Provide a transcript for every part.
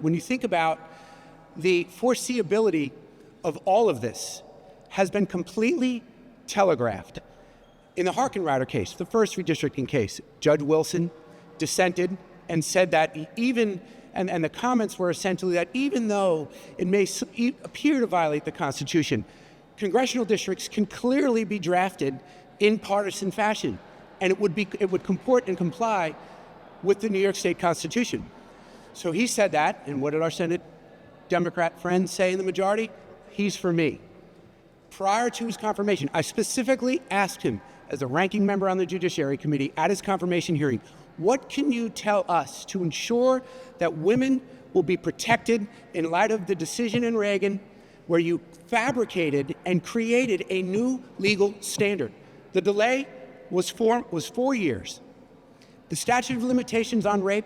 When you think about the foreseeability of all of this has been completely telegraphed. In the Harkenrider case, the first redistricting case, Judge Wilson dissented and said that and the comments were essentially that even though it may appear to violate the Constitution, congressional districts can clearly be drafted in partisan fashion, and it would comport and comply with the New York State Constitution. So he said that, and what did our Senate Democrat friends say in the majority? He's for me. Prior to his confirmation, I specifically asked him, as a ranking member on the Judiciary Committee at his confirmation hearing, what can you tell us to ensure that women will be protected in light of the decision in Reagan where you fabricated and created a new legal standard? The delay was 4 years. The statute of limitations on rape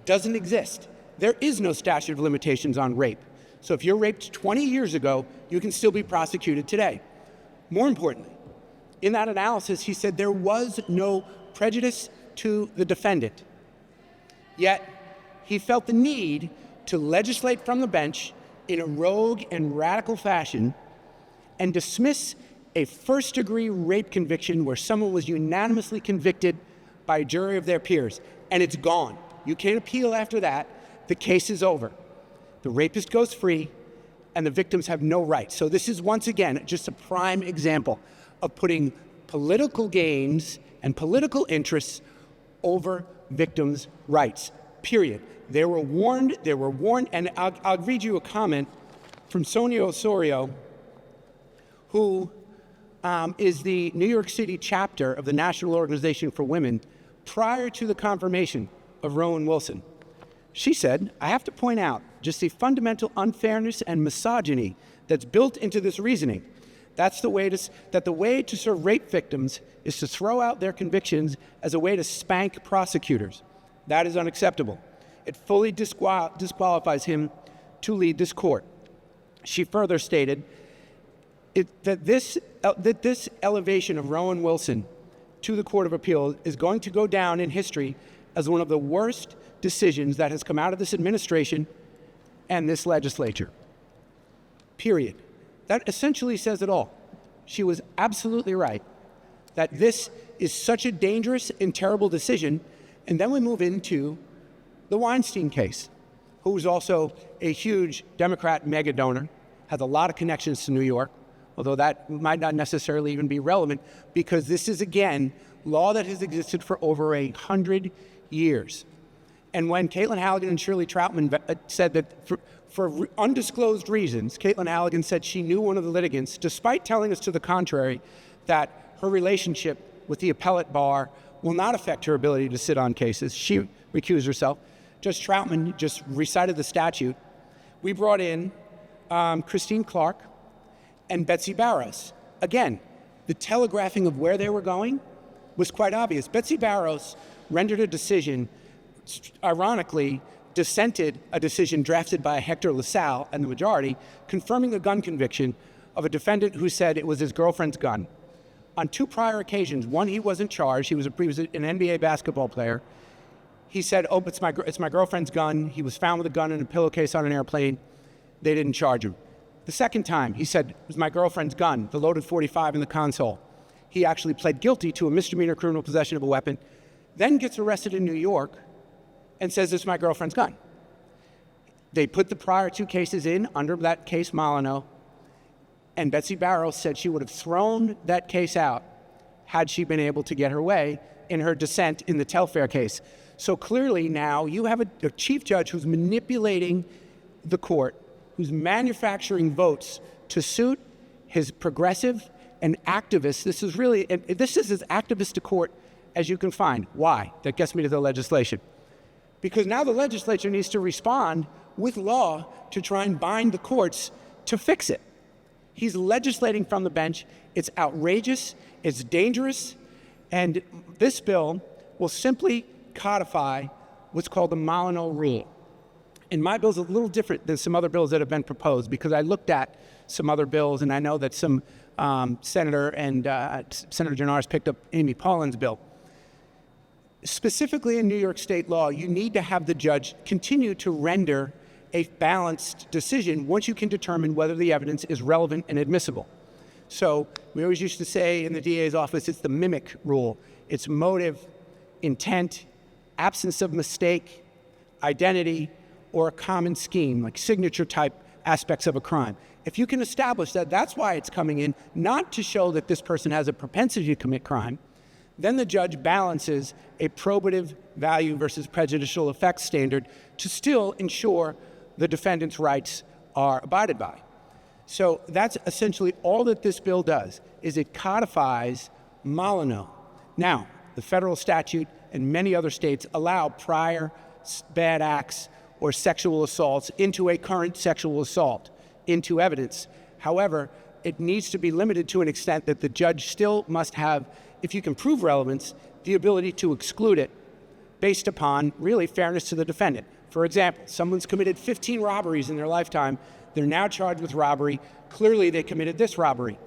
doesn't exist. There is no statute of limitations on rape. So if you're raped 20 years ago, you can still be prosecuted today. More importantly, in that analysis, he said there was no prejudice to the defendant. Yet, he felt the need to legislate from the bench in a rogue and radical fashion and dismiss a first-degree rape conviction where someone was unanimously convicted by a jury of their peers, and it's gone. You can't appeal after that. The case is over. The rapist goes free, and the victims have no rights. So this is, once again, just a prime example of putting political gains and political interests over victims' rights, period. They were warned, and I'll read you a comment from Sonia Osorio, who is the New York City chapter of the National Organization for Women, prior to the confirmation of Rowan Wilson. She said, I have to point out just the fundamental unfairness and misogyny that's built into this reasoning. That's the way to serve rape victims is to throw out their convictions as a way to spank prosecutors. That is unacceptable. It fully disqualifies him to lead this court. She further stated that this elevation of Rowan Wilson to the Court of Appeal is going to go down in history as one of the worst decisions that has come out of this administration and this legislature. Period. That essentially says it all. She was absolutely right that this is such a dangerous and terrible decision. And then we move into the Weinstein case, who was also a huge Democrat mega donor, has a lot of connections to New York, although that might not necessarily even be relevant because this is, again, law that has existed for over 100 years. And when Caitlin Halligan and Shirley Troutman said that for undisclosed reasons, Caitlin Halligan said she knew one of the litigants, despite telling us to the contrary, that her relationship with the appellate bar will not affect her ability to sit on cases. She recused herself. Judge Troutman just recited the statute. We brought in Christine Clark and Betsy Barros. Again, the telegraphing of where they were going was quite obvious. Betsy Barros rendered a decision, ironically, dissented a decision drafted by Hector LaSalle and the majority, confirming the gun conviction of a defendant who said it was his girlfriend's gun. On 2 prior occasions, one, he wasn't charged. He was an NBA basketball player. He said, oh, it's my girlfriend's gun. He was found with a gun in a pillowcase on an airplane. They didn't charge him. The second time, he said, it was my girlfriend's gun, the loaded .45 in the console. He actually pled guilty to a misdemeanor criminal possession of a weapon, then gets arrested in New York and says it's my girlfriend's gun. They put the prior 2 cases in under that case Molyneux, and Betsy Barros said she would have thrown that case out had she been able to get her way in her dissent in the Telfair case. So clearly now you have a chief judge who's manipulating the court, who's manufacturing votes to suit his progressive and activist. This is as activist a court as you can find. Why? That gets me to the legislation. Because now the legislature needs to respond with law to try and bind the courts to fix it. He's legislating from the bench. It's outrageous, it's dangerous, and this bill will simply codify what's called the Molyneux rule. And my bill's a little different than some other bills that have been proposed because I looked at some other bills and I know that some Senator Janoris picked up Amy Paulin's bill. Specifically in New York state law, you need to have the judge continue to render a balanced decision once you can determine whether the evidence is relevant and admissible. So we always used to say in the DA's office, it's the mimic rule. It's motive, intent, absence of mistake, identity, or a common scheme, like signature type aspects of a crime. If you can establish that that's why it's coming in, not to show that this person has a propensity to commit crime, then the judge balances a probative value versus prejudicial effects standard to still ensure the defendant's rights are abided by. So that's essentially all that this bill does, is it codifies Molyneux. Now, the federal statute and many other states allow prior bad acts or sexual assaults into a current sexual assault into evidence. However, it needs to be limited to an extent that the judge still must have, if you can prove relevance, the ability to exclude it based upon really fairness to the defendant. For example, someone's committed 15 robberies in their lifetime. They're now charged with robbery. Clearly, they committed this robbery.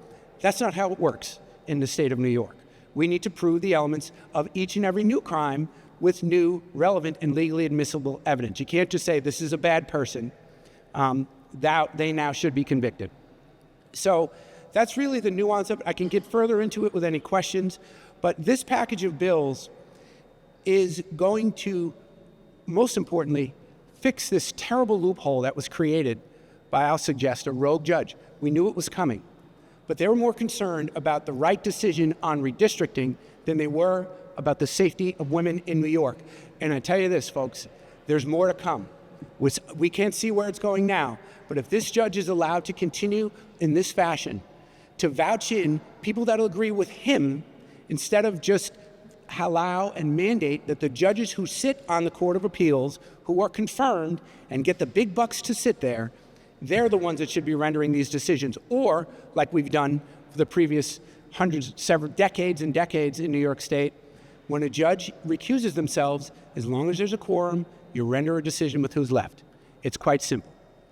That's not how it works in the state of New York. We need to prove the elements of each and every new crime with new, relevant, and legally admissible evidence. You can't just say this is a bad person, that they now should be convicted. So that's really the nuance of it. I can get further into it with any questions, but this package of bills is going to, most importantly, fix this terrible loophole that was created by, I'll suggest, a rogue judge. We knew it was coming, but they were more concerned about the right decision on redistricting than they were about the safety of women in New York. And I tell you this, folks, there's more to come. We can't see where it's going now, but if this judge is allowed to continue in this fashion, to vouch in people that'll agree with him, instead of just allow and mandate that the judges who sit on the Court of Appeals, who are confirmed and get the big bucks to sit there, they're the ones that should be rendering these decisions. Or, like we've done for the previous several decades and decades in New York State, when a judge recuses themselves, as long as there's a quorum, you render a decision with who's left. It's quite simple.